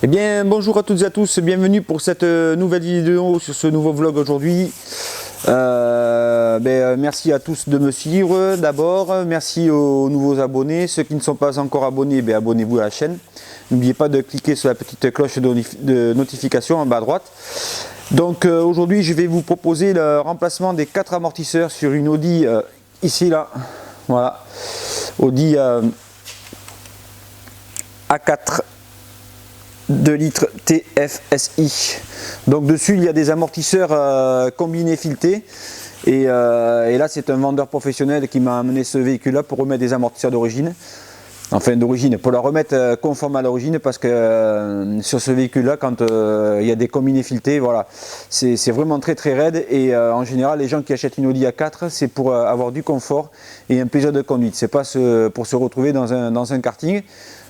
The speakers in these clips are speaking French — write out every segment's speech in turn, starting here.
Eh bien bonjour à toutes et à tous, bienvenue pour cette nouvelle vidéo sur ce nouveau vlog aujourd'hui. Merci à tous de me suivre d'abord, merci aux nouveaux abonnés, ceux qui ne sont pas encore abonnés, abonnez-vous à la chaîne. N'oubliez pas de cliquer sur la petite cloche de notification en bas à droite. Donc aujourd'hui je vais vous proposer le remplacement des 4 amortisseurs sur une Audi ici là, voilà, Audi A4 2 litres TFSI. Donc dessus il y a des amortisseurs combinés filetés et là c'est un vendeur professionnel qui m'a amené ce véhicule là pour remettre des amortisseurs d'origine, enfin d'origine, pour la remettre conforme à l'origine, parce que sur ce véhicule là quand il y a des combinés filetés, voilà, c'est vraiment très raide, et en général les gens qui achètent une Audi A4 c'est pour avoir du confort et un plaisir de conduite, c'est pas pour se retrouver dans un karting.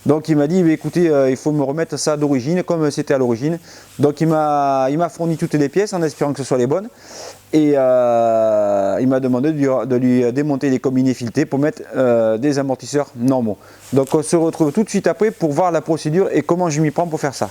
Donc il m'a dit écoutez, il faut me remettre ça d'origine comme c'était à l'origine. Donc il m'a fourni toutes les pièces en espérant que ce soit les bonnes, et il m'a demandé de lui démonter les combinés filetés pour mettre des amortisseurs normaux. Donc on se retrouve tout de suite après pour voir la procédure et comment je m'y prends pour faire ça.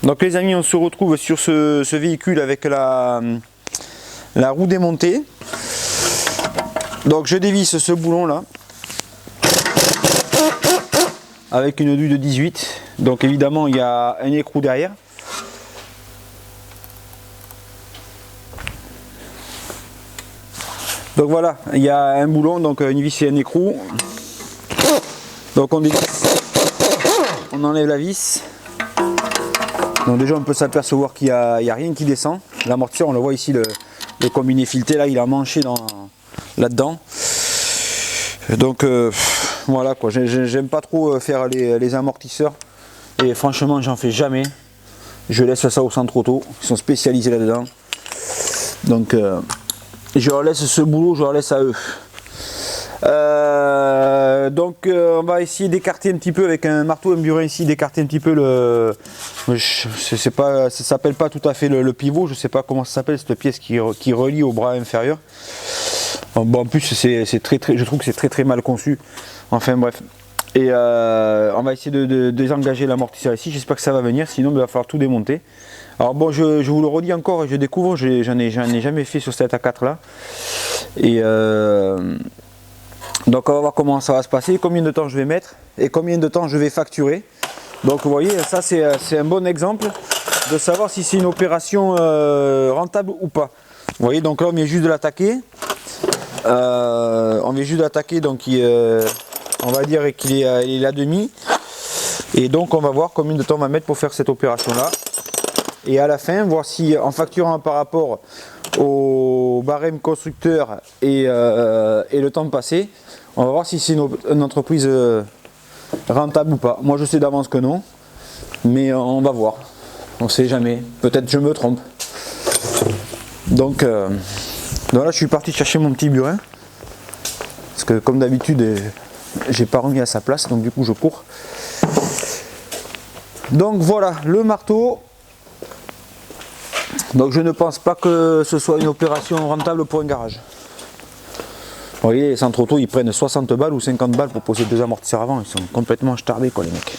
Donc les amis, on se retrouve sur ce véhicule avec la roue démontée. Donc je dévisse ce boulon là avec une douille de 18. Donc évidemment il y a un écrou derrière. Donc voilà, il y a un boulon, donc une vis et un écrou. Donc on dévisse, on enlève la vis. Donc déjà on peut s'apercevoir qu'il n'y a rien qui descend. L'amortisseur, on le voit ici, le combiné fileté là, il a manché là-dedans. Donc voilà quoi, j'aime pas trop faire les amortisseurs, et franchement j'en fais jamais. Je laisse ça au centre auto, ils sont spécialisés là-dedans. Donc je leur laisse ce boulot, je leur laisse à eux. On va essayer d'écarter un petit peu avec un marteau, un burin ici, d'écarter un petit peu ça s'appelle pas tout à fait le pivot, je sais pas comment ça s'appelle, cette pièce qui relie au bras inférieur. Bon, en plus je trouve que c'est très mal conçu, enfin bref. Et on va essayer de désengager l'amortisseur ici, j'espère que ça va venir, sinon il va falloir tout démonter. Alors bon, je vous le redis encore, je découvre, j'en ai jamais fait sur cette A4 là. Et donc on va voir comment ça va se passer, combien de temps je vais mettre et combien de temps je vais facturer. Donc vous voyez, ça c'est un bon exemple de savoir si c'est une opération rentable ou pas. Vous voyez, donc là on vient juste de l'attaquer. Donc on va dire qu'il est à demi. Et donc on va voir combien de temps on va mettre pour faire cette opération là. Et à la fin, voir si en facturant par rapport au barème constructeur et le temps passé, on va voir si c'est une entreprise rentable ou pas. Moi je sais d'avance que non, mais on va voir, on sait jamais, peut-être je me trompe. Donc là je suis parti chercher mon petit burin, parce que comme d'habitude j'ai pas remis à sa place, donc du coup je cours. Donc voilà le marteau. Donc je ne pense pas que ce soit une opération rentable pour un garage. Vous voyez, les centres auto ils prennent 60 balles ou 50 balles pour poser 2 amortisseurs avant, ils sont complètement starbés quoi les mecs.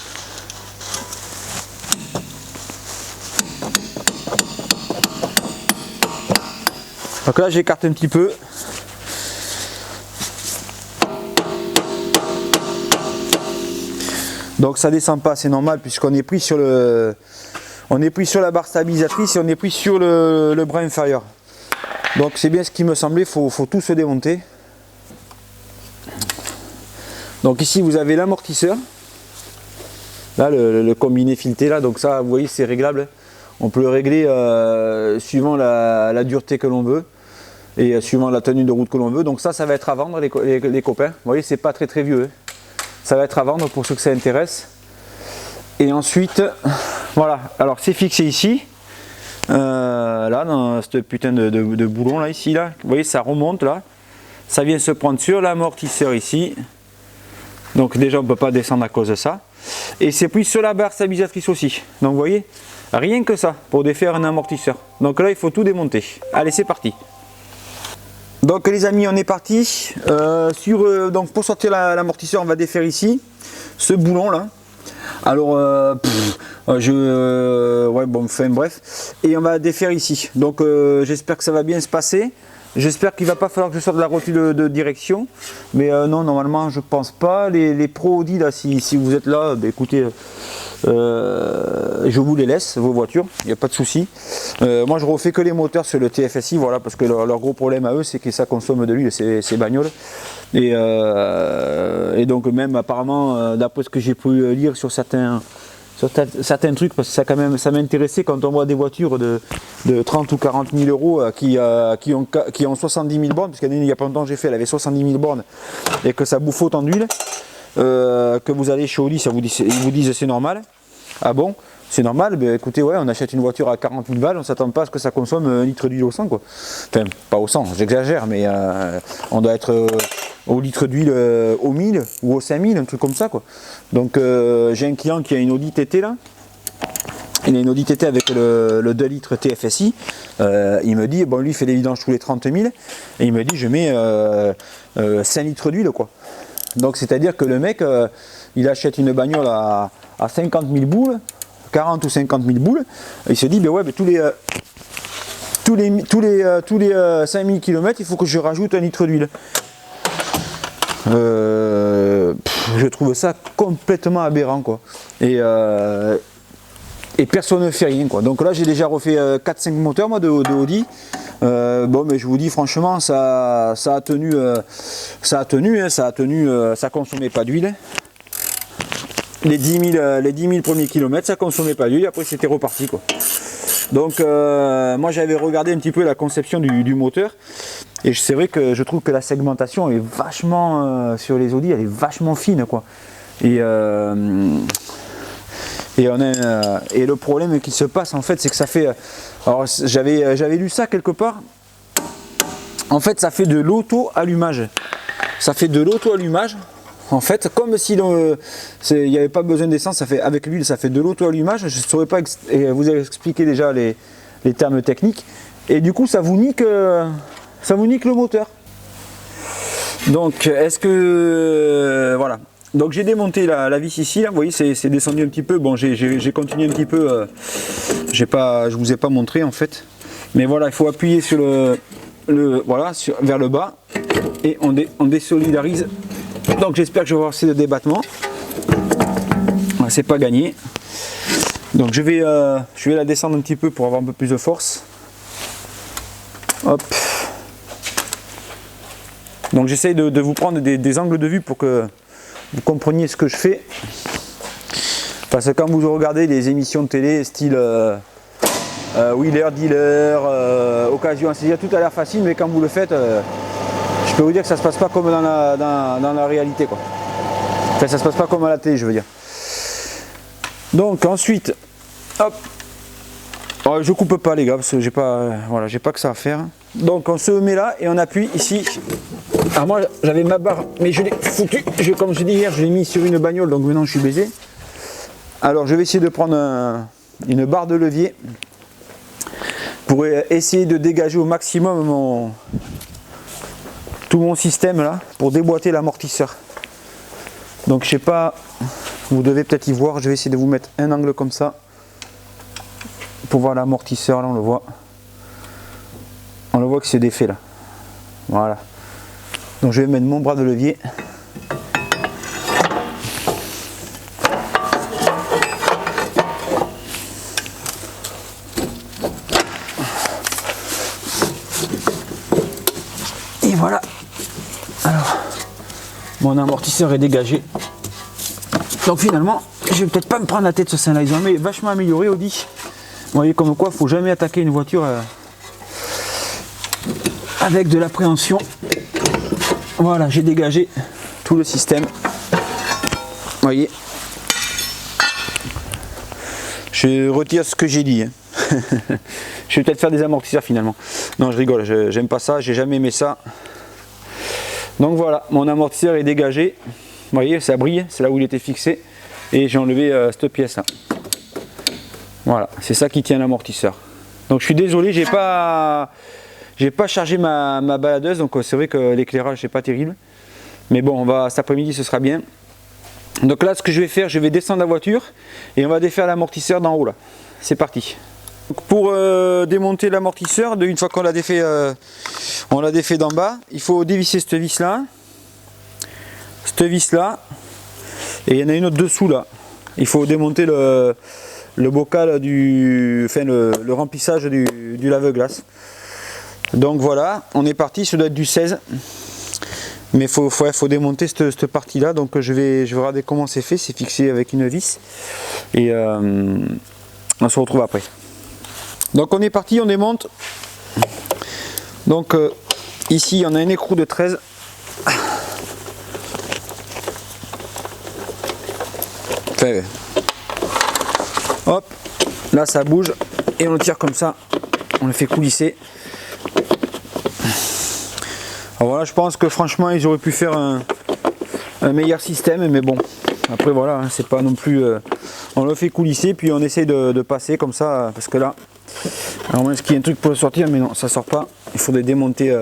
Donc là j'écarte un petit peu. Donc ça descend pas, c'est normal puisqu'on est pris sur la barre stabilisatrice et on est pris sur le bras inférieur. Donc c'est bien ce qui me semblait, faut tout se démonter. Donc ici vous avez l'amortisseur, là le combiné fileté là, donc ça vous voyez c'est réglable. On peut le régler suivant la dureté que l'on veut et suivant la tenue de route que l'on veut. Donc ça va être à vendre les copains. Vous voyez c'est pas très vieux, hein. Ça va être à vendre pour ceux que ça intéresse. Et ensuite, voilà, alors c'est fixé ici. là dans cette putain de boulon là ici là, vous voyez ça remonte là, ça vient se prendre sur l'amortisseur ici, donc déjà on ne peut pas descendre à cause de ça, et c'est pris sur la barre stabilisatrice aussi, donc vous voyez, rien que ça pour défaire un amortisseur, donc là il faut tout démonter. Allez c'est parti. Donc les amis, on est parti. Donc pour sortir l'amortisseur, on va défaire ici ce boulon là. Alors ouais bon enfin bref, et on va défaire ici. Donc j'espère que ça va bien se passer. J'espère qu'il va pas falloir que je sorte de la rotule de direction, mais non, normalement je pense pas. Les pros Audi là, si vous êtes là, bah, écoutez, je vous les laisse, vos voitures, il n'y a pas de souci. Moi je refais que les moteurs sur le TFSI, voilà, parce que leur gros problème à eux c'est que ça consomme de l'huile, ces bagnoles. Et donc même apparemment, d'après ce que j'ai pu lire sur certains trucs, parce que ça quand même ça m'intéressait quand on voit des voitures de 30 ou 40 000 euros qui ont 70 000 bornes, parce qu'il y a pas longtemps j'ai fait, elle avait 70 000 bornes et que ça bouffe autant d'huile, que vous allez chez Audi, ils vous disent c'est normal. Ah bon, c'est normal? Ben écoutez, ouais, on achète une voiture à 40 000 balles, on s'attend pas à ce que ça consomme 1 litre d'huile au 100 quoi. Enfin pas au 100, j'exagère, mais on doit être au litre d'huile au 1000 ou au 5000, un truc comme ça quoi. Donc j'ai un client qui a une Audi TT là, il a une Audi TT avec le 2 litres TFSI, il me dit, bon lui il fait des vidanges tous les 30 000, et il me dit je mets 5 litres d'huile quoi. Donc c'est à dire que le mec il achète une bagnole à 50 000 boules, 40 ou 50 000 boules, et il se dit ben ouais, ben tous les 5000 km il faut que je rajoute 1 litre d'huile. Je trouve ça complètement aberrant quoi, et personne ne fait rien quoi. Donc là j'ai déjà refait 4-5 moteurs moi de Audi. Bon mais je vous dis franchement ça a tenu, ça consommait pas d'huile. Les 10 000 premiers kilomètres ça consommait pas d'huile, après c'était reparti quoi. Donc moi j'avais regardé un petit peu la conception du moteur, et c'est vrai que je trouve que la segmentation est vachement sur les Audi, elle est vachement fine quoi. Et le problème qui se passe en fait, c'est que ça fait, alors j'avais lu ça quelque part, en fait ça fait de l'auto-allumage, en fait, comme si il n'y avait pas besoin d'essence, ça fait, avec l'huile ça fait de l'auto-allumage. Je ne saurais pas vous expliquer déjà les termes techniques, et du coup ça vous nique le moteur. Donc est-ce que voilà, donc j'ai démonté la vis ici là, vous voyez c'est descendu un petit peu. Bon j'ai continué un petit peu, je vous ai pas montré en fait, mais voilà, il faut appuyer sur voilà, vers le bas, et on désolidarise. Donc j'espère que je vais avoir assez de débattement. C'est pas gagné. Donc je vais la descendre un petit peu pour avoir un peu plus de force. Hop. Donc j'essaye de vous prendre des angles de vue pour que vous compreniez ce que je fais. Parce que quand vous regardez les émissions de télé style Wheeler Dealer, Occasion, c'est-à-dire tout a l'air facile, mais quand vous le faites, je peux vous dire que ça se passe pas comme dans la réalité quoi. Enfin ça se passe pas comme à la télé, je veux dire. Donc ensuite, hop, alors, je coupe pas les gars parce que j'ai pas que ça à faire. Donc on se met là et on appuie ici. Alors moi j'avais ma barre, mais je l'ai foutu, comme je dis hier, je l'ai mis sur une bagnole, donc maintenant je suis baisé. Alors je vais essayer de prendre une barre de levier pour essayer de dégager au maximum tout mon système là, pour déboîter l'amortisseur. Donc je sais pas, vous devez peut-être y voir, je vais essayer de vous mettre un angle comme ça pour voir l'amortisseur. Là on le voit que c'est défait là, voilà. Donc je vais mettre mon bras de levier. Et voilà. Alors, mon amortisseur est dégagé. Donc finalement, je vais peut-être pas me prendre la tête sur ça là. Ils ont vachement amélioré Audi. Vous voyez comme quoi, faut jamais attaquer une voiture avec de l'appréhension. Voilà, j'ai dégagé tout le système. Vous voyez. Je retire ce que j'ai dit. Hein. Je vais peut-être faire des amortisseurs finalement. Non, je rigole, j'aime pas ça, j'ai jamais aimé ça. Donc voilà, mon amortisseur est dégagé. Vous voyez, ça brille, c'est là où il était fixé. Et j'ai enlevé cette pièce là. Voilà, c'est ça qui tient l'amortisseur. Donc je suis désolé, j'ai pas chargé ma baladeuse, donc c'est vrai que l'éclairage n'est pas terrible. Mais bon, cet après-midi ce sera bien. Donc là, ce que je vais faire, je vais descendre la voiture et on va défaire l'amortisseur d'en haut là. C'est parti. Donc pour démonter l'amortisseur, une fois qu'on l'a défait, d'en bas, il faut dévisser cette vis là, et il y en a une autre dessous là. Il faut démonter le bocal le remplissage du lave-glace. Donc voilà, on est parti, ça doit être du 16. Mais il faut démonter cette partie là, donc je vais regarder comment c'est fait, c'est fixé avec une vis. Et on se retrouve après. Donc on est parti, on démonte. Donc ici on a un écrou de 13. Enfin, hop, là ça bouge et on le tire comme ça, on le fait coulisser. Alors voilà, je pense que franchement ils auraient pu faire un meilleur système, mais bon, après voilà, hein, c'est pas non plus... on le fait coulisser, puis on essaie de passer comme ça, parce que là, alors moins est-ce qu'il y a un truc pour le sortir, mais non, ça sort pas, il faudrait démonter.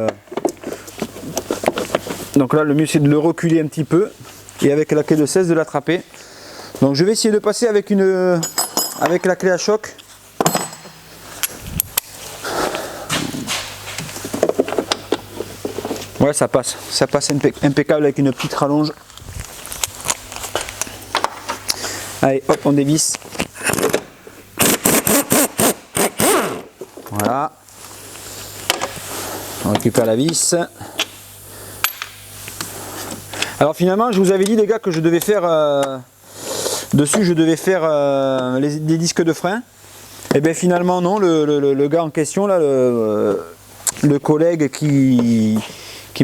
Donc là, le mieux c'est de le reculer un petit peu, et avec la clé de 16 de l'attraper. Donc je vais essayer de passer avec la clé à choc. Ouais, ça passe impeccable avec une petite rallonge. Allez, hop, on dévisse. Voilà. On récupère la vis. Alors finalement, je vous avais dit les gars que je devais faire dessus, je devais faire des disques de frein. Et bien finalement non, le gars en question là, le collègue qui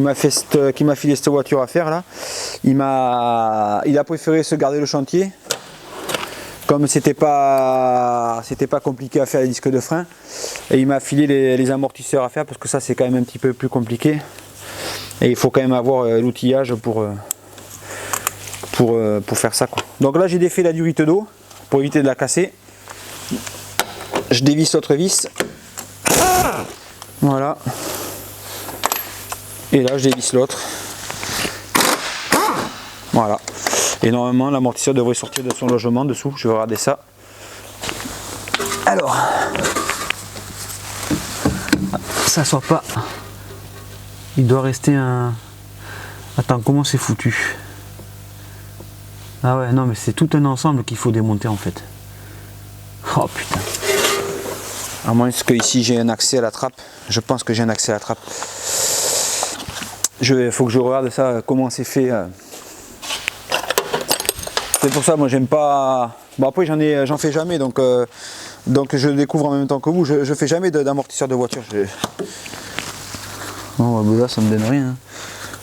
m'a filé cette voiture à faire là, il a préféré se garder le chantier. Comme c'était pas compliqué à faire les disques de frein, et il m'a filé les amortisseurs à faire, parce que ça c'est quand même un petit peu plus compliqué et il faut quand même avoir l'outillage pour faire ça quoi. Donc là j'ai défait la durite d'eau pour éviter de la casser. Je dévisse l'autre vis, voilà, et là je dévisse l'autre, voilà. Et normalement l'amortisseur devrait sortir de son logement dessous, je vais regarder ça. Alors, ça sort pas. Il doit rester un... Attends, comment c'est foutu? Ah ouais, non mais c'est tout un ensemble qu'il faut démonter en fait. Oh putain. À moins que ici j'ai un accès à la trappe. Je pense que j'ai un accès à la trappe. Faut que je regarde ça, comment c'est fait. C'est pour ça, moi j'aime pas. Bon après j'en fais jamais, donc je découvre en même temps que vous. Je fais jamais d'amortisseur de voiture. Bon là ça me donne rien.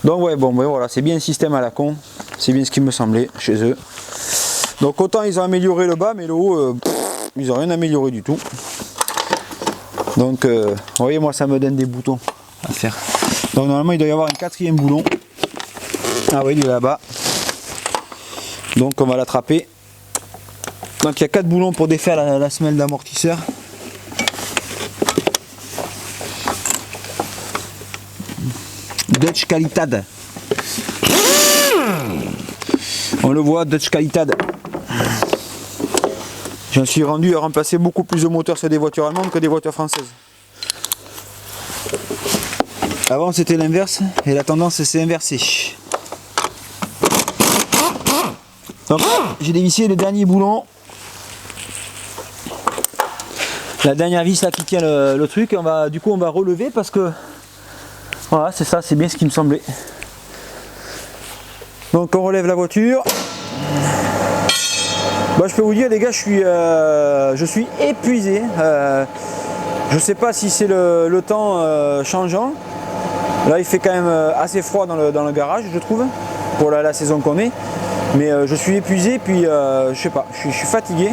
Donc ouais, bon voilà, c'est bien un système à la con. C'est bien ce qui me semblait chez eux. Donc autant ils ont amélioré le bas, mais le haut, ils n'ont rien amélioré du tout. Donc vous voyez, moi ça me donne des boutons à faire. Donc normalement il doit y avoir un quatrième boulon. Ah oui, il est là-bas. Donc on va l'attraper. Donc il y a 4 boulons pour défaire la semelle d'amortisseur. Dutch Qualitad. On le voit, Dutch Qualitad. J'en suis rendu à remplacer beaucoup plus de moteurs sur des voitures allemandes que des voitures françaises. Avant c'était l'inverse et la tendance s'est inversée. Donc j'ai dévissé le dernier boulon, la dernière vis là qui tient le truc, et du coup on va relever parce que voilà, c'est ça, c'est bien ce qui me semblait. Donc on relève la voiture. Bah, je peux vous dire les gars, je suis épuisé. Je sais pas si c'est le temps changeant. Là il fait quand même assez froid dans le garage, je trouve, pour la saison qu'on est. Mais je suis épuisé, puis je sais pas, je suis fatigué.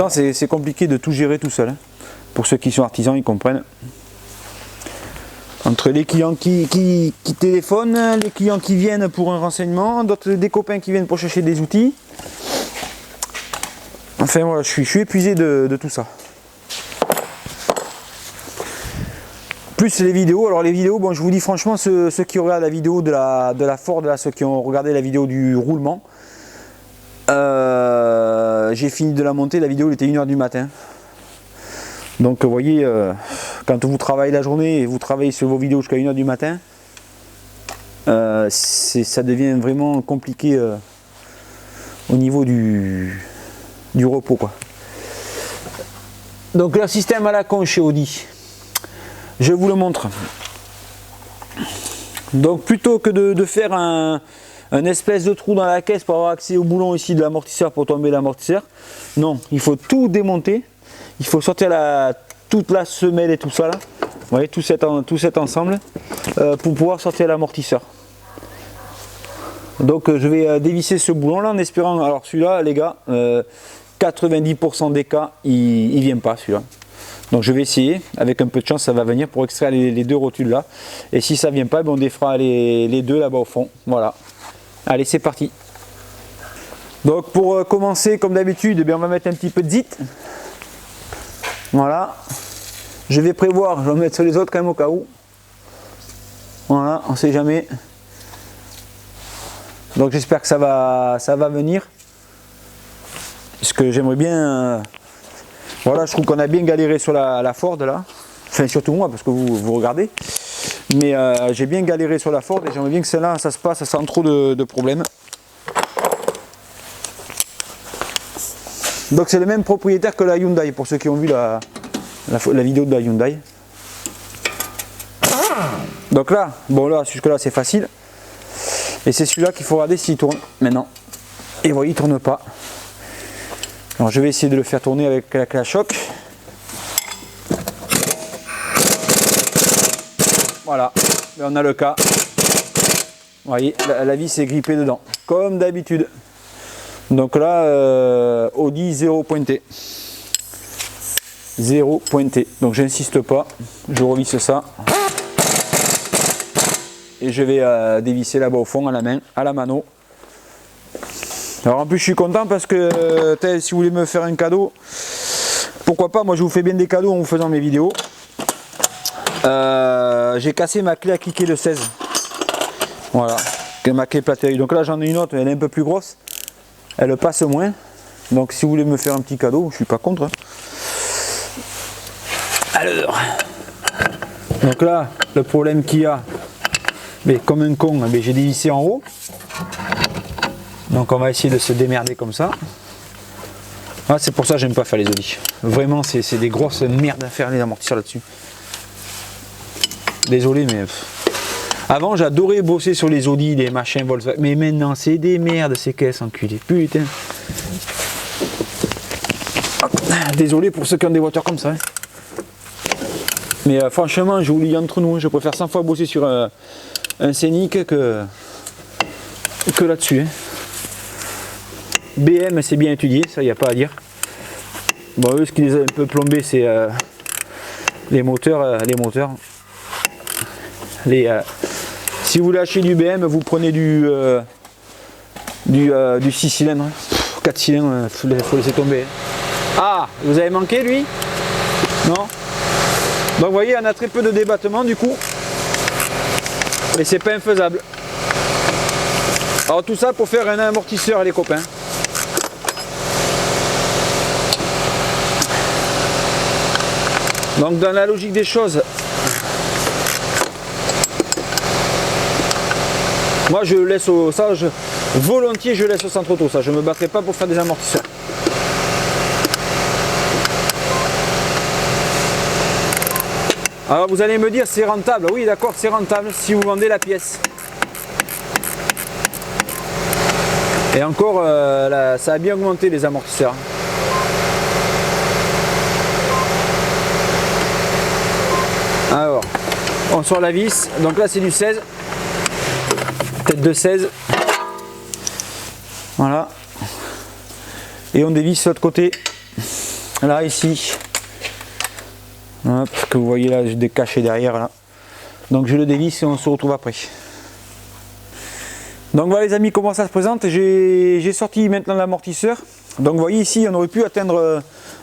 temps c'est compliqué de tout gérer tout seul, hein. Pour ceux qui sont artisans, ils comprennent. Entre les clients qui téléphonent, les clients qui viennent pour un renseignement, des copains qui viennent pour chercher des outils. Enfin voilà, je suis épuisé de tout ça. Plus les vidéos. Alors les vidéos, bon, je vous dis franchement, ceux qui regardent la vidéo de la Ford, là, ceux qui ont regardé la vidéo du roulement, j'ai fini de la monter, la vidéo elle était 1 h du matin. Donc vous voyez, quand vous travaillez la journée et vous travaillez sur vos vidéos jusqu'à 1 h du matin, ça devient vraiment compliqué au niveau du repos, quoi. Donc le système à la con chez Audi, je vous le montre. Donc plutôt que de faire un espèce de trou dans la caisse pour avoir accès au boulon ici de l'amortisseur pour tomber l'amortisseur, non, il faut tout démonter. Il faut sortir toute la semelle et tout ça là, vous voyez, tout cet ensemble pour pouvoir sortir l'amortisseur. Donc je vais dévisser ce boulon là en espérant. Alors celui-là les gars, 90% des cas il vient pas celui-là. Donc je vais essayer, avec un peu de chance ça va venir pour extraire les deux rotules là. Et si ça vient pas, on défera les deux là-bas au fond. Voilà. Allez, c'est parti. Donc pour commencer comme d'habitude, on va mettre un petit peu de zit. Voilà, je vais prévoir, je vais mettre sur les autres quand même au cas où. Voilà, on ne sait jamais. Donc j'espère que ça va venir. Parce que j'aimerais bien. Voilà, je trouve qu'on a bien galéré sur la Ford là. Enfin surtout moi parce que vous regardez. Mais j'ai bien galéré sur la Ford et j'aimerais bien que celle-là ça se passe sans trop de problèmes. Donc c'est le même propriétaire que la Hyundai, pour ceux qui ont vu la vidéo de la Hyundai. Donc là, bon là, jusque là c'est facile. Et c'est celui-là qu'il faut regarder s'il tourne maintenant. Et vous voyez, il ne tourne pas. Alors je vais essayer de le faire tourner avec la clé à choc. Voilà, et on a le cas. Vous voyez, la vis est grippée dedans, comme d'habitude. Donc là, Audi 0 pointé. 0 pointé. Donc j'insiste pas, je revisse ça. Et je vais dévisser là-bas au fond à la main, à la mano. Alors en plus je suis content parce que si vous voulez me faire un cadeau, pourquoi pas, moi je vous fais bien des cadeaux en vous faisant mes vidéos. J'ai cassé ma clé à cliquer le 16. Voilà, ma clé Platérie. Donc là j'en ai une autre, elle est un peu plus grosse. Elle passe moins, donc si vous voulez me faire un petit cadeau, je suis pas contre. Alors, donc là, le problème qu'il y a, mais comme un con, j'ai dévissé en haut. Donc on va essayer de se démerder comme ça. Ah, c'est pour ça que j'aime pas faire les Audi. Vraiment, c'est des grosses merdes à faire les amortisseurs là-dessus. Désolé, mais avant j'adorais bosser sur les Audi, les machins Volkswagen, mais maintenant c'est des merdes ces caisses enculées, putain. Désolé pour ceux qui ont des voitures comme ça. Hein. Mais franchement, je vous le dis entre nous, je préfère 100 fois bosser sur un Scénic que là-dessus. Hein. BM c'est bien étudié, ça il n'y a pas à dire. Bon, eux, ce qui les a un peu plombés, c'est les moteurs. Si vous voulez acheter du BM, vous prenez du 6 cylindres, 4 cylindres, il faut laisser tomber. Ah, vous avez manqué lui? Non? Donc vous voyez, on a très peu de débattement du coup, et c'est pas infaisable. Alors tout ça pour faire un amortisseur les copains. Donc dans la logique des choses, moi je laisse volontiers je laisse au centre auto, ça, je me battrai pas pour faire des amortisseurs. Alors vous allez me dire c'est rentable, oui d'accord c'est rentable si vous vendez la pièce. Et encore ça a bien augmenté les amortisseurs. Alors, on sort la vis, donc là c'est du 16, tête de 16, voilà, et on dévisse de l'autre côté, là ici. Hop, que vous voyez là, j'ai des cachets derrière là. Donc je le dévisse et on se retrouve après. Donc voilà les amis, comment ça se présente. J'ai sorti maintenant l'amortisseur. Donc vous voyez ici, on aurait pu atteindre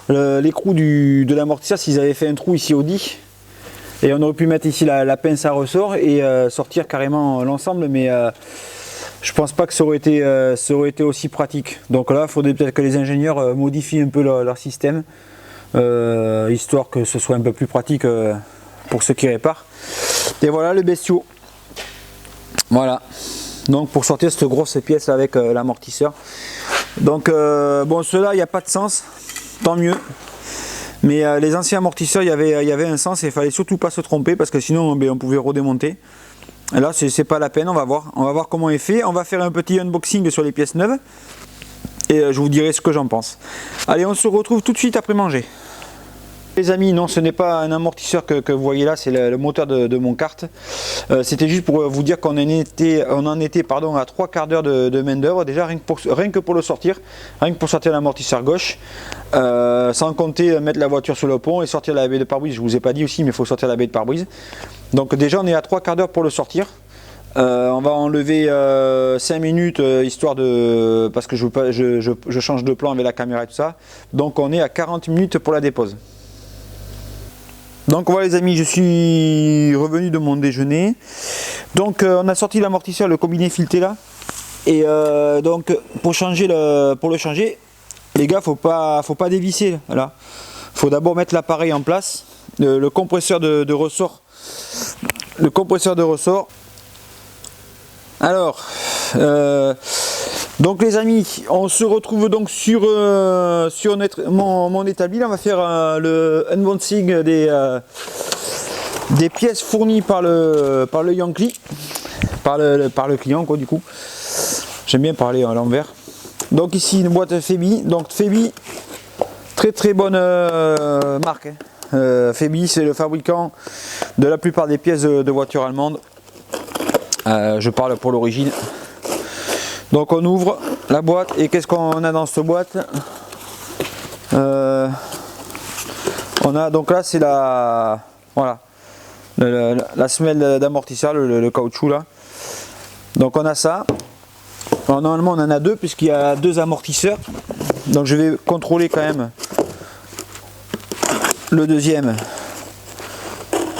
l'écrou de l'amortisseur s'ils avaient fait un trou ici au dit. Et on aurait pu mettre ici la pince à ressort et sortir carrément l'ensemble, mais je pense pas que ça aurait été aussi pratique. Donc là, il faudrait peut-être que les ingénieurs modifient un peu leur système, histoire que ce soit un peu plus pratique pour ceux qui réparent. Et voilà le bestiau. Voilà. Donc pour sortir cette grosse pièce avec l'amortisseur. Donc bon, ceux-là, il n'y a pas de sens, tant mieux. Mais les anciens amortisseurs, il y avait un sens et il fallait surtout pas se tromper parce que sinon on pouvait redémonter. Et là, c'est pas la peine, on va voir comment il est fait. On va faire un petit unboxing sur les pièces neuves et je vous dirai ce que j'en pense. Allez, on se retrouve tout de suite après manger. Les amis, non, ce n'est pas un amortisseur que vous voyez là, c'est le moteur de mon kart. C'était juste pour vous dire qu'on en était à 3/4 d'heure de main d'œuvre, déjà rien que pour le sortir, rien que pour sortir l'amortisseur gauche, sans compter mettre la voiture sur le pont et sortir la baie de pare-brise. Je vous ai pas dit aussi, mais il faut sortir la baie de pare-brise. Donc déjà on est à 3/4 d'heure pour le sortir. On va enlever 5 minutes histoire de, parce que je change de plan avec la caméra et tout ça. Donc on est à 40 minutes pour la dépose. Donc voilà les amis, je suis revenu de mon déjeuner. Donc on a sorti l'amortisseur, le combiné fileté là. Et donc pour le changer, les gars, faut pas dévisser là. Faut d'abord mettre l'appareil en place, le compresseur de ressort. Le compresseur de ressort. Alors, donc les amis, on se retrouve donc sur mon établi. Là, on va faire le unboxing des pièces fournies par le Yankee, par le client quoi du coup. J'aime bien parler à l'envers. Donc ici une boîte Febi. Donc Febi, très bonne marque. Febi, c'est le fabricant de la plupart des pièces de voitures allemandes. Je parle pour l'origine. Donc on ouvre la boîte et qu'est-ce qu'on a dans cette boîte? On a donc là c'est la semelle d'amortisseur, le caoutchouc là. Donc on a ça. Alors, normalement on en a deux puisqu'il y a deux amortisseurs. Donc je vais contrôler quand même le deuxième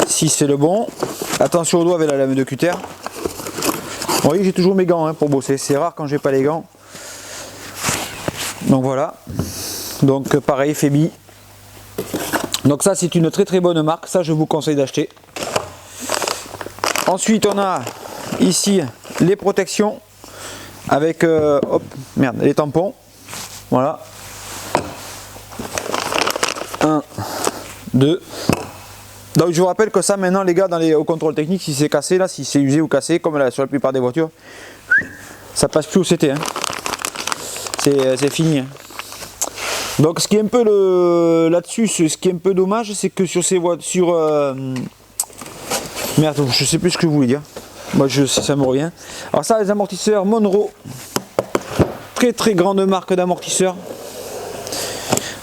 si c'est le bon. Attention aux doigts avec la lame de cutter. Vous voyez, j'ai toujours mes gants hein, pour bosser, c'est rare quand j'ai pas les gants. Donc voilà. Donc pareil, Febi. Donc ça c'est une très bonne marque, ça je vous conseille d'acheter. Ensuite on a ici les protections avec les tampons. Voilà. 1, 2. Donc je vous rappelle que ça maintenant les gars au contrôle technique, si c'est cassé là, si c'est usé ou cassé, comme là, sur la plupart des voitures, ça passe plus au CT. Hein. C'est fini. Hein. Donc ce qui est un peu là-dessus, ce qui est un peu dommage, c'est que sur ces voitures... Merde, je sais plus ce que je voulais dire. Moi ça me revient. Alors ça, les amortisseurs Monroe. Très grande marque d'amortisseurs.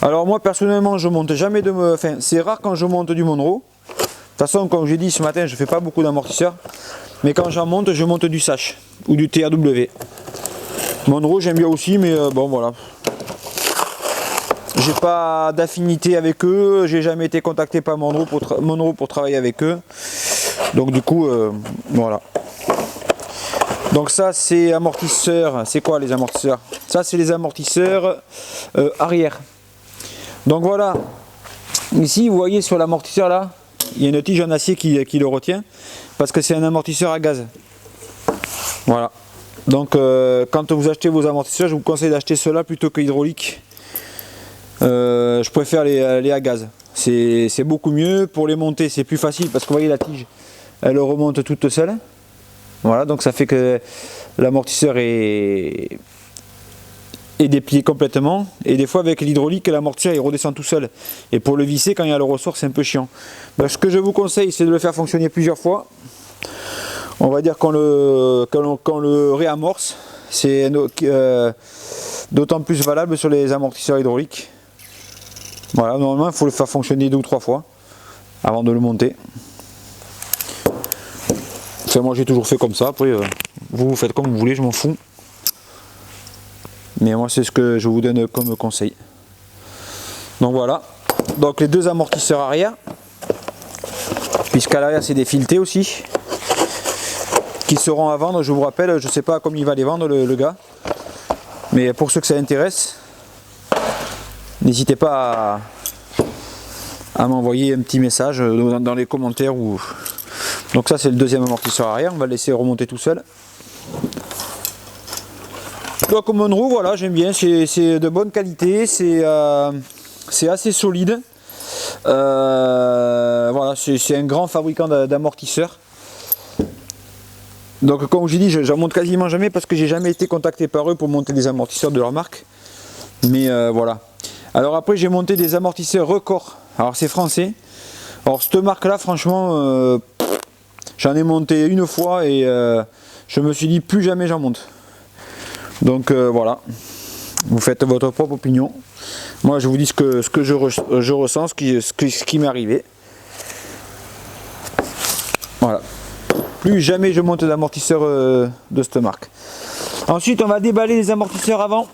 Alors moi personnellement je monte jamais enfin c'est rare quand je monte du Monroe. De toute façon, comme j'ai dit ce matin, je fais pas beaucoup d'amortisseurs. Mais quand j'en monte, je monte du Sash ou du TRW. Monroe, j'aime bien aussi, mais bon, voilà. J'ai pas d'affinité avec eux. J'ai jamais été contacté par Monroe pour travailler avec eux. Donc, du coup, voilà. Donc, ça, c'est amortisseurs. C'est quoi les amortisseurs? Ça, c'est les amortisseurs arrière. Donc, voilà. Ici, vous voyez sur l'amortisseur là. Il y a une tige en acier qui le retient parce que c'est un amortisseur à gaz. Voilà. Donc quand vous achetez vos amortisseurs, je vous conseille d'acheter ceux-là plutôt que hydraulique. Je préfère les à gaz. C'est beaucoup mieux. Pour les monter, c'est plus facile parce que vous voyez la tige, elle remonte toute seule. Voilà, donc ça fait que l'amortisseur est déplié complètement, et des fois avec l'hydraulique l'amortisseur il redescend tout seul, et pour le visser quand il y a le ressort c'est un peu chiant. Donc, ce que je vous conseille c'est de le faire fonctionner plusieurs fois. On va dire qu'on le réamorce, c'est d'autant plus valable sur les amortisseurs hydrauliques. Voilà, normalement il faut le faire fonctionner 2 ou 3 fois avant de le monter. Enfin, moi j'ai toujours fait comme ça, après vous faites comme vous voulez, je m'en fous. Mais moi c'est ce que je vous donne comme conseil. Donc voilà, donc les 2 amortisseurs arrière, puisqu'à l'arrière c'est des filetés aussi, qui seront à vendre, je vous rappelle, je sais pas combien il va les vendre le gars, mais pour ceux que ça intéresse, n'hésitez pas à m'envoyer un petit message dans les commentaires. Donc ça c'est le 2e amortisseur arrière, on va le laisser remonter tout seul. Donc comme une roue, voilà, j'aime bien, c'est de bonne qualité, c'est assez solide. Voilà, c'est un grand fabricant d'amortisseurs. Donc comme j'ai dit, j'en monte quasiment jamais parce que j'ai jamais été contacté par eux pour monter des amortisseurs de leur marque. Mais voilà. Alors après j'ai monté des amortisseurs Record. Alors c'est français. Alors cette marque là franchement j'en ai monté une fois et je me suis dit plus jamais j'en monte. Donc voilà. Vous faites votre propre opinion. Moi je vous dis ce que je ressens, ce qui m'est arrivé. Voilà. Plus jamais je monte d'amortisseur de cette marque. Ensuite on va déballer les amortisseurs avant.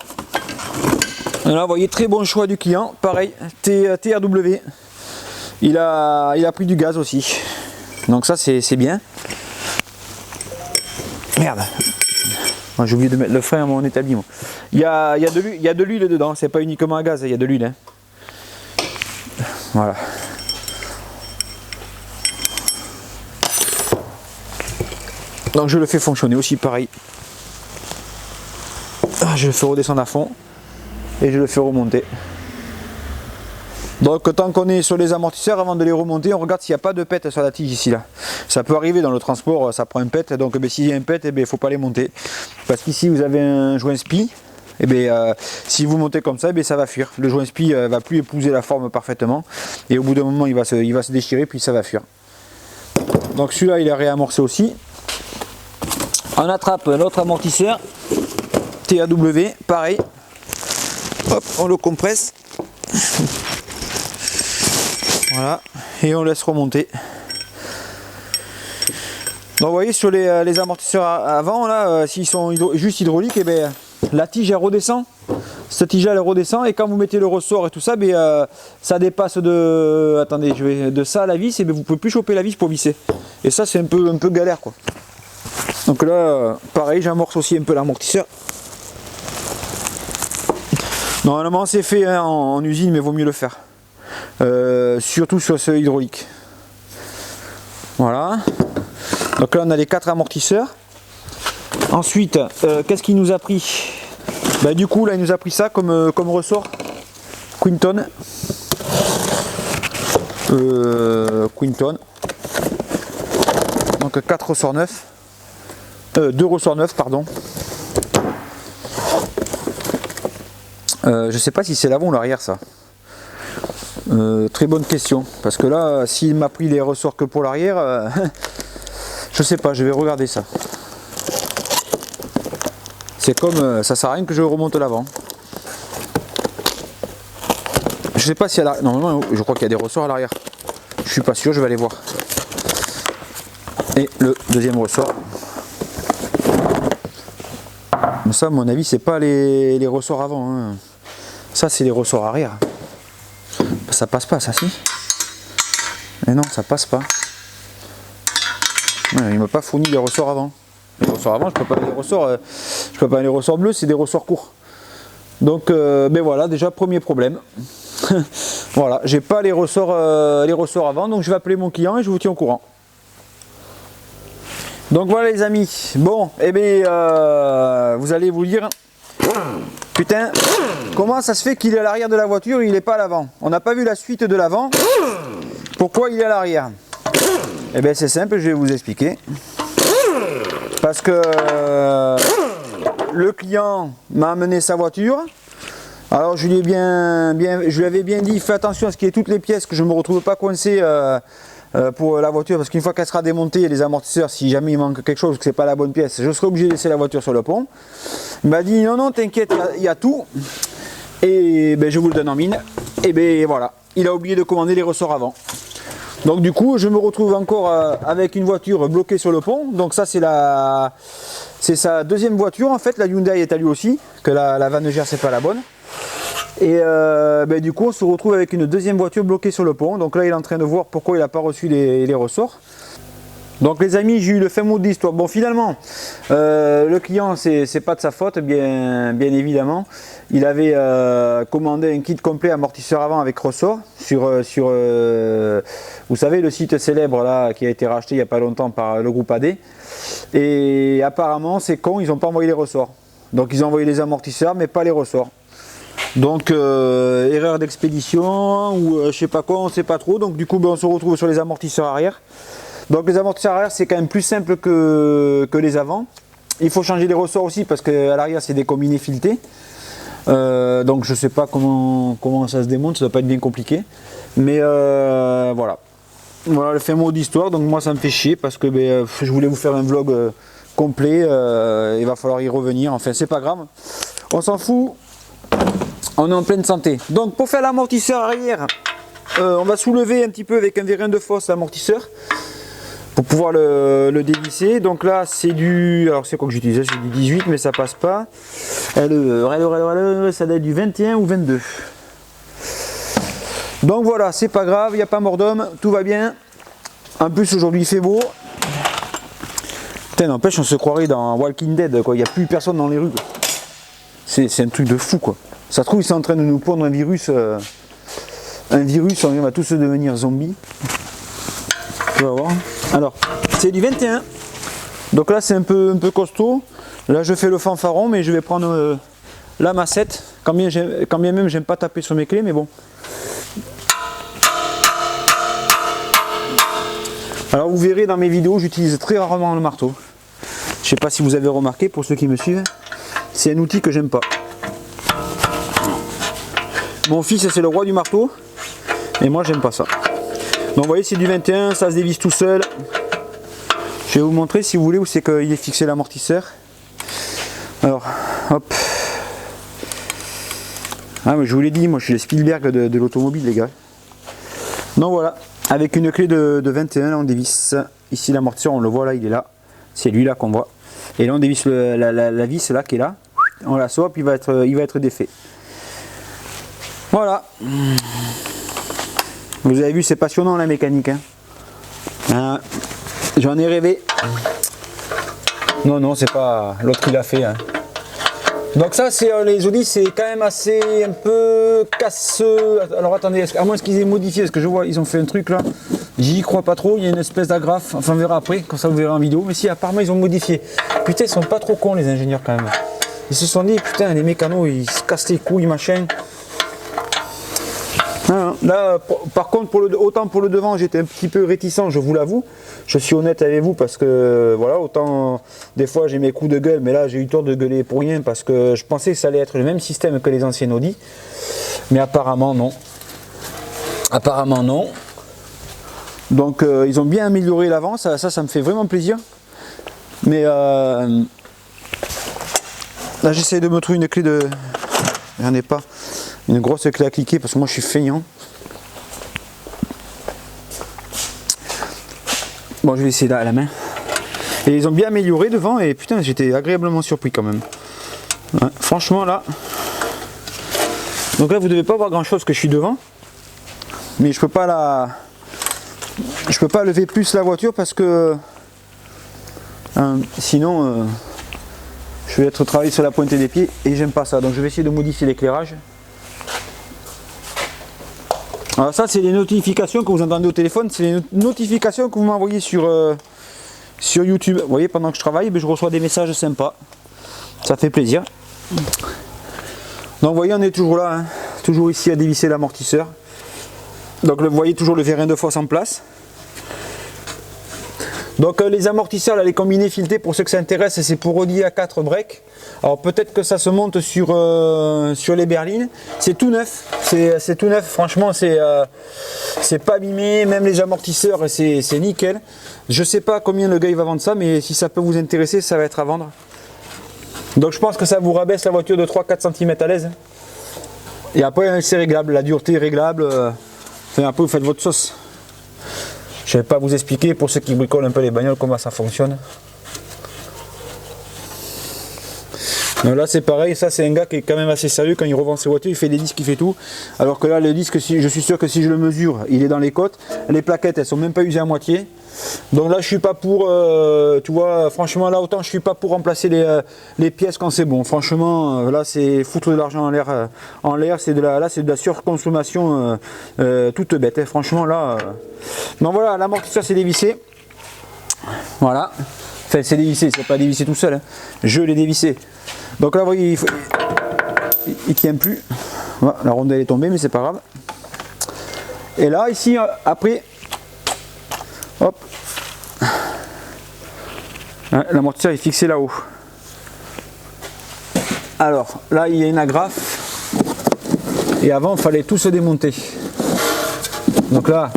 Là vous voyez, très bon choix du client. Pareil, TRW. Il a pris du gaz aussi. Donc ça c'est bien. Merde. J'ai oublié de mettre le frein à mon établi. Il y a de l'huile dedans, c'est pas uniquement à gaz, il y a de l'huile. Hein. Voilà. Donc je le fais fonctionner aussi pareil. Je le fais redescendre à fond et je le fais remonter. Donc tant qu'on est sur les amortisseurs, avant de les remonter, on regarde s'il n'y a pas de pète sur la tige ici là. Ça peut arriver dans le transport, ça prend un pète, donc s'il y a un pète, il ne faut pas les monter. Parce qu'ici vous avez un joint spi, si vous montez comme ça, ça va fuir. Le joint spi va plus épouser la forme parfaitement et au bout d'un moment il va se déchirer puis ça va fuir. Donc celui-là il est réamorcé aussi. On attrape notre amortisseur TAW, pareil. Hop, on le compresse. Voilà, et on laisse remonter. Donc vous voyez sur les amortisseurs avant là, s'ils sont juste hydrauliques, la tige elle redescend. Cette tige elle redescend et quand vous mettez le ressort et tout ça, ça dépasse de. Attendez, de ça à la vis et vous pouvez plus choper la vis pour visser. Et ça c'est un peu galère quoi. Donc là, pareil, j'amorce aussi un peu l'amortisseur. Normalement c'est fait hein, en usine, mais vaut mieux le faire. Surtout sur ce hydraulique. Voilà. Donc là on a les 4 amortisseurs. Ensuite, qu'est-ce qu'il nous a pris? Du coup là il nous a pris ça comme ressort. Quinton. Quinton. Donc 4 ressorts neufs. 2 ressorts neufs, pardon. Je sais pas si c'est l'avant ou l'arrière ça. Très bonne question. Parce que là, s'il m'a pris les ressorts que pour l'arrière, je sais pas, je vais regarder ça. C'est comme ça sert à rien que je remonte l'avant. Je sais pas si à l'arrière. Normalement, je crois qu'il y a des ressorts à l'arrière. Je suis pas sûr, je vais aller voir. Et le deuxième ressort. Mais ça, à mon avis, c'est pas les ressorts avant. Hein. Ça, c'est les ressorts arrière. Ça passe pas, ça, si. Mais non, ça passe pas. Ouais, il m'a pas fourni les ressorts avant. Les ressorts avant, je peux pas les ressorts bleus, c'est des ressorts courts. Donc, voilà, déjà premier problème. Voilà, j'ai pas les ressorts avant, donc je vais appeler mon client et je vous tiens au courant. Donc voilà les amis. Bon, vous allez vous dire. Putain, comment ça se fait qu'il est à l'arrière de la voiture et il n'est pas à l'avant? On n'a pas vu la suite de l'avant. Pourquoi il est à l'arrière? C'est simple, je vais vous expliquer. Parce que le client m'a amené sa voiture. Alors je lui avais bien dit, fais attention à ce qu'il y ait toutes les pièces, que je ne me retrouve pas coincé pour la voiture, parce qu'une fois qu'elle sera démontée, les amortisseurs, si jamais il manque quelque chose, que c'est pas la bonne pièce, je serai obligé de laisser la voiture sur le pont. Il m'a dit non, t'inquiète, il y a tout. Et ben, je vous le donne en mine. Et ben voilà, il a oublié de commander les ressorts avant. Donc du coup, je me retrouve encore avec une voiture bloquée sur le pont. Donc ça, c'est sa deuxième voiture en fait. La Hyundai est à lui aussi, que la Vaneger c'est pas la bonne. Et ben, du coup, on se retrouve avec une deuxième voiture bloquée sur le pont. Donc là, il est en train de voir pourquoi il n'a pas reçu les ressorts. Donc les amis, j'ai eu le fin mot de l'histoire. Bon, finalement, le client, c'est pas de sa faute, bien évidemment. Il avait commandé un kit complet amortisseur avant avec ressort sur vous savez, le site célèbre là qui a été racheté il n'y a pas longtemps par le groupe AD. Et apparemment, c'est con, ils n'ont pas envoyé les ressorts. Donc ils ont envoyé les amortisseurs, mais pas les ressorts. Donc erreur d'expédition ou je sais pas quoi, on sait pas trop. Donc du coup, ben, on se retrouve sur les amortisseurs arrière. Donc les amortisseurs arrière c'est quand même plus simple que les avant. Il faut changer les ressorts aussi parce qu'à l'arrière c'est des combinés filetés. Donc je sais pas comment ça se démonte, ça doit pas être bien compliqué. Mais voilà. Voilà le fin mot d'histoire. Donc moi ça me fait chier parce que ben, je voulais vous faire un vlog complet. Il va falloir y revenir. Enfin c'est pas grave. On s'en fout. On est en pleine santé. Donc pour faire l'amortisseur arrière, on va soulever un petit peu avec un vérin de fosse l'amortisseur. Pour pouvoir le dévisser. Donc là c'est du, alors c'est quoi que j'utilise, c'est du 18 mais ça passe pas. Ça doit être du 21 ou 22. Donc voilà, c'est pas grave, il n'y a pas mort d'homme, tout va bien. En plus aujourd'hui il fait beau. Putain, n'empêche, on se croirait dans Walking Dead quoi, il n'y a plus personne dans les rues. C'est un truc de fou quoi. Ça se trouve ils sont en train de nous pondre un virus, on va tous devenir zombies. On va voir. Alors, c'est du 21. Donc là, c'est un peu costaud. Là, je fais le fanfaron, mais je vais prendre la massette. Quand bien même, j'aime pas taper sur mes clés, mais bon. Alors, vous verrez dans mes vidéos, j'utilise très rarement le marteau. Je sais pas si vous avez remarqué, pour ceux qui me suivent, c'est un outil que j'aime pas. Mon fils, c'est le roi du marteau, et moi, j'aime pas ça. Donc vous voyez c'est du 21, ça se dévisse tout seul. Je vais vous montrer si vous voulez où c'est qu'il est fixé l'amortisseur. Alors hop. Ah mais je vous l'ai dit, moi je suis le Spielberg de l'automobile les gars. Donc voilà, avec une clé de 21 là, on dévisse. Ici l'amortisseur on le voit là, il est là. C'est lui là qu'on voit. Et là on dévisse la vis là qui est là. On la sort puis il va être défait. Voilà. Vous avez vu, c'est passionnant la mécanique. Hein. J'en ai rêvé. Non, c'est pas l'autre qui l'a fait. Hein. Donc ça, c'est les Audi, c'est quand même assez un peu casseux. Alors attendez, à moins qu'ils aient modifié, parce que je vois, ils ont fait un truc là. J'y crois pas trop. Il y a une espèce d'agrafe. Enfin, on verra après, comme ça vous verrez en vidéo. Mais si, apparemment, ils ont modifié. Putain, ils sont pas trop cons les ingénieurs quand même. Ils se sont dit, putain, les mécanos, ils se cassent les couilles, machin. Là, par contre, autant pour le devant, j'étais un petit peu réticent, je vous l'avoue. Je suis honnête avec vous parce que, voilà, autant des fois j'ai mes coups de gueule, mais là j'ai eu tort de gueuler pour rien parce que je pensais que ça allait être le même système que les anciennes Audi. Mais apparemment non. Apparemment non. Donc ils ont bien amélioré l'avant, ça me fait vraiment plaisir. Mais là j'essaie de me trouver une clé de... J'en ai pas. Une grosse clé à cliquer parce que moi je suis feignant. Bon, je vais essayer là à la main. Et ils ont bien amélioré devant et putain, j'étais agréablement surpris quand même. Ouais, franchement là. Donc là, vous devez pas voir grand chose que je suis devant. Mais je peux pas lever plus la voiture parce que sinon je vais être travaillé sur la pointe des pieds et j'aime pas ça. Donc je vais essayer de modifier l'éclairage. Alors ça c'est les notifications que vous entendez au téléphone, c'est les notifications que vous m'envoyez sur YouTube. Vous voyez, pendant que je travaille, je reçois des messages sympas. Ça fait plaisir. Donc vous voyez, on est toujours là, hein, toujours ici à dévisser l'amortisseur. Donc vous voyez toujours le vérin de fosse en place. Donc les amortisseurs, là, les combinés filetés, pour ceux que ça intéresse, c'est pour Audi A4 break. Alors peut-être que ça se monte sur les berlines. C'est tout neuf, c'est tout neuf, franchement c'est pas abîmé, même les amortisseurs c'est nickel. Je sais pas combien le gars il va vendre ça, mais si ça peut vous intéresser, ça va être à vendre. Donc je pense que ça vous rabaisse la voiture de 3-4 cm à l'aise. Et après c'est réglable, la dureté est réglable. Enfin, après vous faites votre sauce. Je ne vais pas vous expliquer pour ceux qui bricolent un peu les bagnoles comment ça fonctionne. Donc là c'est pareil, ça c'est un gars qui est quand même assez sérieux quand il revend ses voitures, il fait des disques, il fait tout. Alors que là le disque, je suis sûr que si je le mesure, il est dans les côtes. Les plaquettes elles sont même pas usées à moitié. Donc là je suis pas pour, tu vois, franchement là autant je suis pas pour remplacer les pièces quand c'est bon. Franchement là c'est foutre de l'argent en l'air, c'est de la surconsommation toute bête. Hein. Franchement là, donc voilà, l'amortisseur c'est dévissé. Voilà, enfin c'est dévissé, c'est pas dévissé tout seul, hein. Je l'ai dévissé. Donc là vous voyez il tient plus. Voilà, la rondelle est tombée mais c'est pas grave. Et là ici après, hop, l'amortisseur est fixé là-haut. Alors là il y a une agrafe et avant il fallait tout se démonter. Donc là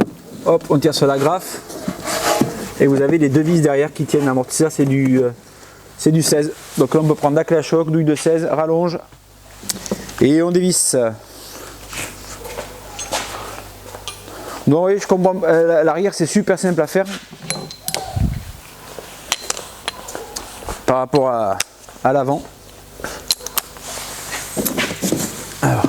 hop, on tire sur l'agrafe et vous avez les deux vis derrière qui tiennent l'amortisseur, c'est du 16. Donc là on peut prendre la clé à choc, douille de 16, rallonge et on dévisse. Donc oui, je comprends, l'arrière c'est super simple à faire par rapport à l'avant. Alors,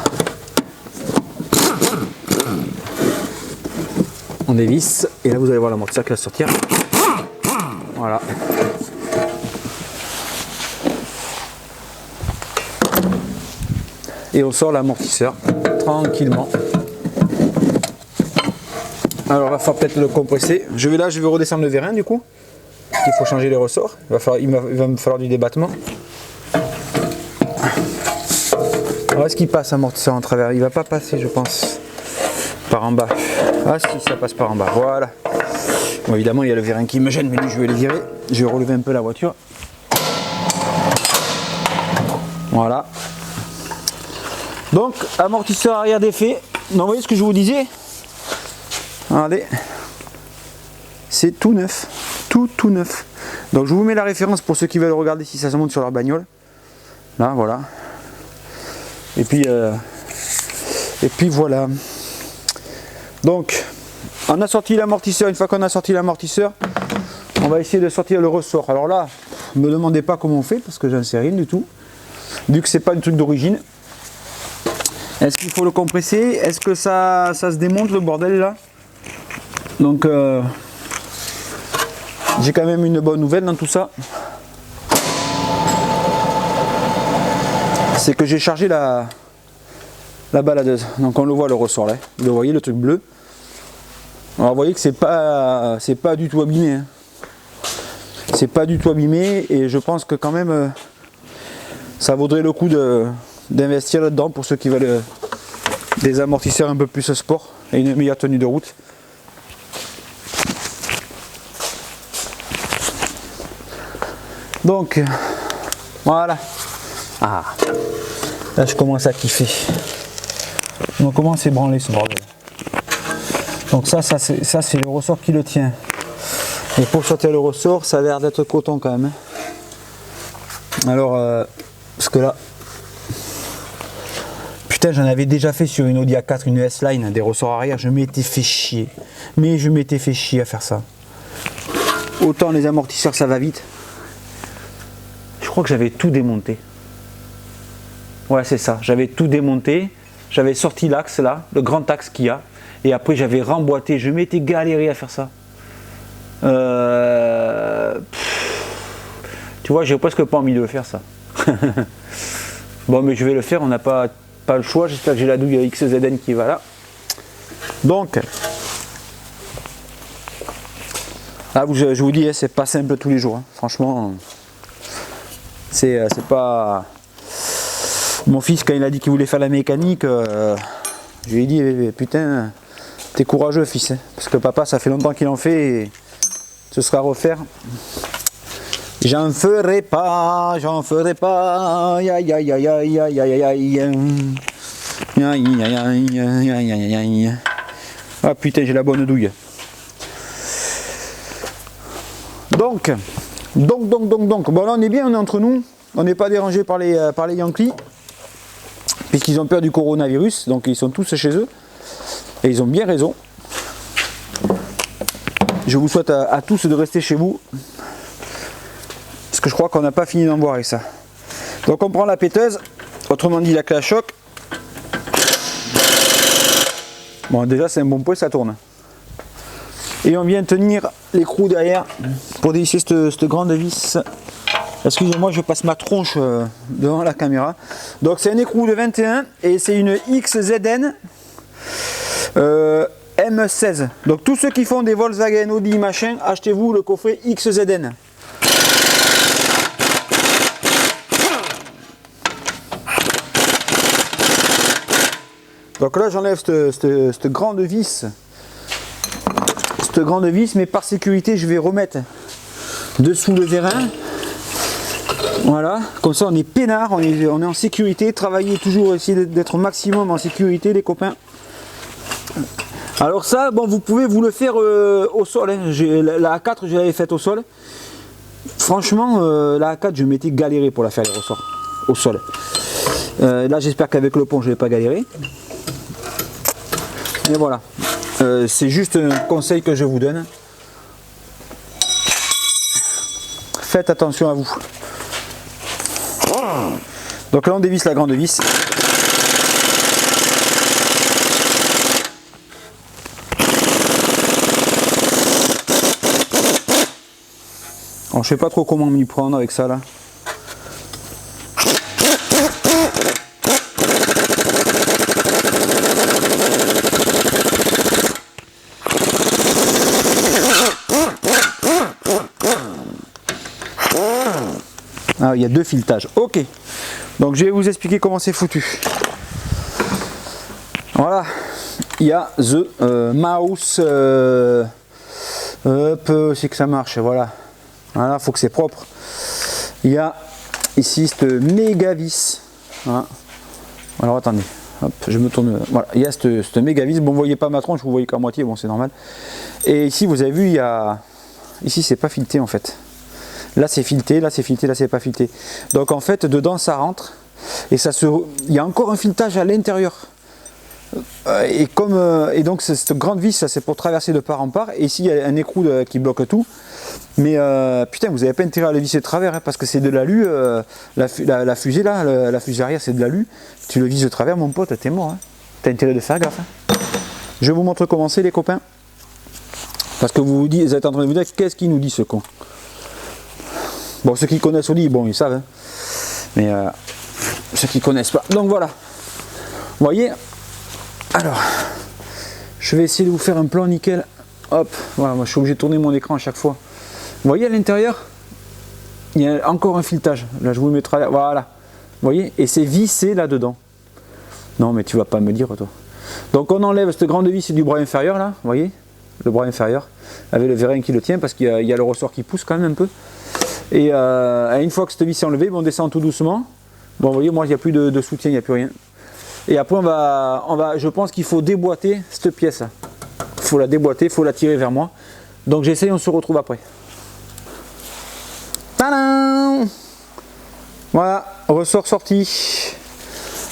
on dévisse et là vous allez voir l'amortisseur qui va sortir. Voilà. Et on sort l'amortisseur tranquillement. Alors il va falloir peut-être le compresser. Je vais redescendre le vérin du coup. Il faut changer les ressorts. Il va me falloir du débattement. Alors est-ce qu'il passe amortisseur en travers? Il va pas passer je pense par en bas. Ah si, ça passe par en bas. Voilà. Bon, évidemment il y a le vérin qui me gêne, mais lui je vais le virer. Je vais relever un peu la voiture. Voilà. Donc amortisseur arrière défait. Donc vous voyez ce que je vous disais. Regardez, c'est tout neuf, tout neuf. Donc je vous mets la référence pour ceux qui veulent regarder si ça se monte sur leur bagnole. Là, voilà. Et puis voilà. Donc, on a sorti l'amortisseur. Une fois qu'on a sorti l'amortisseur, on va essayer de sortir le ressort. Alors là, ne me demandez pas comment on fait parce que j'en sais rien du tout. Vu que c'est pas un truc d'origine. Est-ce qu'il faut le compresser? Est-ce que ça se démonte le bordel là? Donc j'ai quand même une bonne nouvelle dans tout ça. C'est que j'ai chargé la baladeuse. Donc on le voit le ressort là. Vous voyez le truc bleu. Alors vous voyez que c'est pas du tout abîmé. Hein. C'est pas du tout abîmé et je pense que quand même ça vaudrait le coup d'investir là-dedans pour ceux qui veulent des amortisseurs un peu plus sport et une meilleure tenue de route. Donc voilà. Ah, là je commence à kiffer. On commence à ébranler ce bordel. Donc ça c'est le ressort qui le tient. Et pour sortir le ressort, ça a l'air d'être coton quand même. Alors parce que là, putain, j'en avais déjà fait sur une Audi A4, une S-Line, des ressorts arrière. Je m'étais fait chier. Mais je m'étais fait chier à faire ça. Autant les amortisseurs ça va vite. Je crois que j'avais tout démonté. Ouais, c'est ça. J'avais tout démonté. J'avais sorti l'axe là, le grand axe qu'il y a. Et après, j'avais remboîté. Je m'étais galéré à faire ça. Tu vois, j'ai presque pas envie de le faire ça. Bon, mais je vais le faire. On n'a pas le choix. J'espère que j'ai la douille XZN qui va là. Donc, là, je vous dis, c'est pas simple tous les jours. Hein. Franchement. C'est pas... Mon fils quand il a dit qu'il voulait faire la mécanique, je lui ai dit putain t'es courageux fils, hein, parce que papa ça fait longtemps qu'il en fait et ce sera à refaire. J'en ferai pas, aïe aïe aïe aïe aïe aïe aïe aïe. Ah putain j'ai la bonne douille. Donc, bon là on est bien, on est entre nous, on n'est pas dérangé par les Yankees. puisqu'ils ont peur du coronavirus, donc ils sont tous chez eux, et ils ont bien raison. Je vous souhaite à tous de rester chez vous, parce que je crois qu'on n'a pas fini d'en voir avec ça. Donc on prend la péteuse, autrement dit la clé à choc. Bon, déjà c'est un bon point, ça tourne. Et on vient tenir l'écrou derrière pour dévisser cette grande vis. Excusez-moi, je passe ma tronche devant la caméra. Donc c'est un écrou de 21 et c'est une XZN M16. Donc tous ceux qui font des Volkswagen, Audi, machin, achetez-vous le coffret XZN. Donc là j'enlève cette grande vis. Cette grande vis, mais par sécurité je vais remettre dessous le vérin. Voilà, comme ça on est peinard, on est en sécurité. Travaillez toujours, essayer d'être au maximum en sécurité les copains. Alors ça, bon, vous pouvez vous le faire au sol, hein. La A4 je l'avais faite au sol. Franchement la A4 je m'étais galéré pour la faire les ressorts au sol. Là j'espère qu'avec le pont je ne vais pas galérer. Et voilà, c'est juste un conseil que je vous donne. Faites attention à vous. Donc là on dévisse la grande vis. Alors, je sais pas trop comment m'y prendre avec ça là. Ah, il y a deux filetages. Ok. Donc je vais vous expliquer comment c'est foutu. Voilà. Il y a the mouse. C'est que ça marche. Voilà. Voilà, faut que c'est propre. Il y a ici cette méga vis. Voilà. Alors attendez. Hop, je me tourne. Voilà. Il y a cette méga vis. Bon, vous voyez pas ma tronche, vous voyez qu'à moitié. Bon, c'est normal. Et ici, vous avez vu, il y a. Ici, c'est pas fileté en fait. Là c'est fileté, là c'est fileté, là c'est pas fileté. Donc en fait dedans ça rentre et ça se, il y a encore un filetage à l'intérieur. Et donc cette grande vis c'est pour traverser de part en part. Et ici il y a un écrou qui bloque tout. Mais putain vous avez pas intérêt à le visser de travers hein, parce que c'est de l'alu. La fusée là, la fusée arrière c'est de l'alu. Tu le vises de travers mon pote, t'es mort. Hein. T'as intérêt de faire gaffe. Hein. Je vous montre comment c'est les copains. Parce que vous êtes en train de vous dire qu'est-ce qu'il nous dit ce con. Bon, ceux qui connaissent Oli, bon, ils savent, hein. Mais ceux qui connaissent pas. Donc voilà, vous voyez. Alors, je vais essayer de vous faire un plan nickel. Hop, voilà, moi je suis obligé de tourner mon écran à chaque fois. Vous voyez à l'intérieur, il y a encore un filetage. Là, je vous le mets travers. Voilà, vous voyez, et c'est vissé là-dedans. Non, mais tu vas pas me dire, toi. Donc on enlève cette grande vis du bras inférieur là, vous voyez, le bras inférieur, avec le vérin qui le tient parce qu'il y a le ressort qui pousse quand même un peu. Et une fois que cette vis est enlevée, on descend tout doucement. Bon, vous voyez, moi, il n'y a plus de soutien, il n'y a plus rien. Et après, je pense qu'il faut déboîter cette pièce. Il faut la déboîter, il faut la tirer vers moi. Donc, j'essaye, on se retrouve après. Tadam! Voilà, ressort sorti.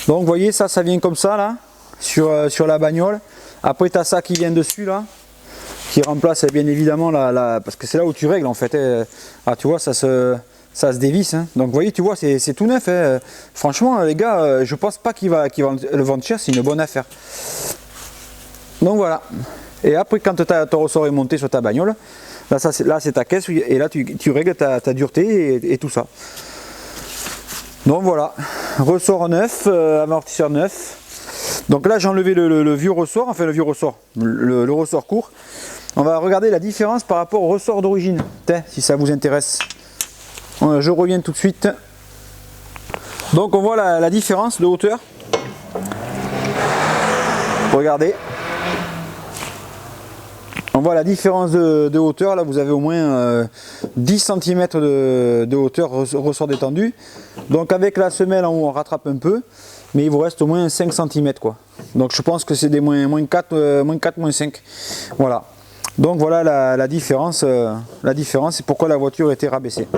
Donc, vous voyez, ça vient comme ça, là, sur la bagnole. Après, tu as ça qui vient dessus, là. Qui remplace bien évidemment parce que c'est là où tu règles en fait. Ah tu vois ça se dévisse. Hein. Donc vous voyez tu vois c'est tout neuf. Hein. Franchement les gars je pense pas qu'il va le vendre cher, c'est une bonne affaire. Donc voilà. Et après quand ton ressort est monté sur ta bagnole, là c'est ta caisse et là tu règles ta dureté et tout ça. Donc voilà. Ressort neuf, amortisseur neuf. Donc là j'ai enlevé le vieux ressort, enfin le vieux ressort, le ressort court. On va regarder la différence par rapport au ressort d'origine, si ça vous intéresse. Je reviens tout de suite. Donc on voit la différence de hauteur. Regardez. On voit la différence de hauteur. Là vous avez au moins 10 cm de hauteur ressort détendu. Donc avec la semelle en haut on rattrape un peu. Mais il vous reste au moins 5 cm quoi. Donc je pense que c'est des moins 4, moins 5. Voilà. Donc voilà la différence et pourquoi la voiture était rabaissée.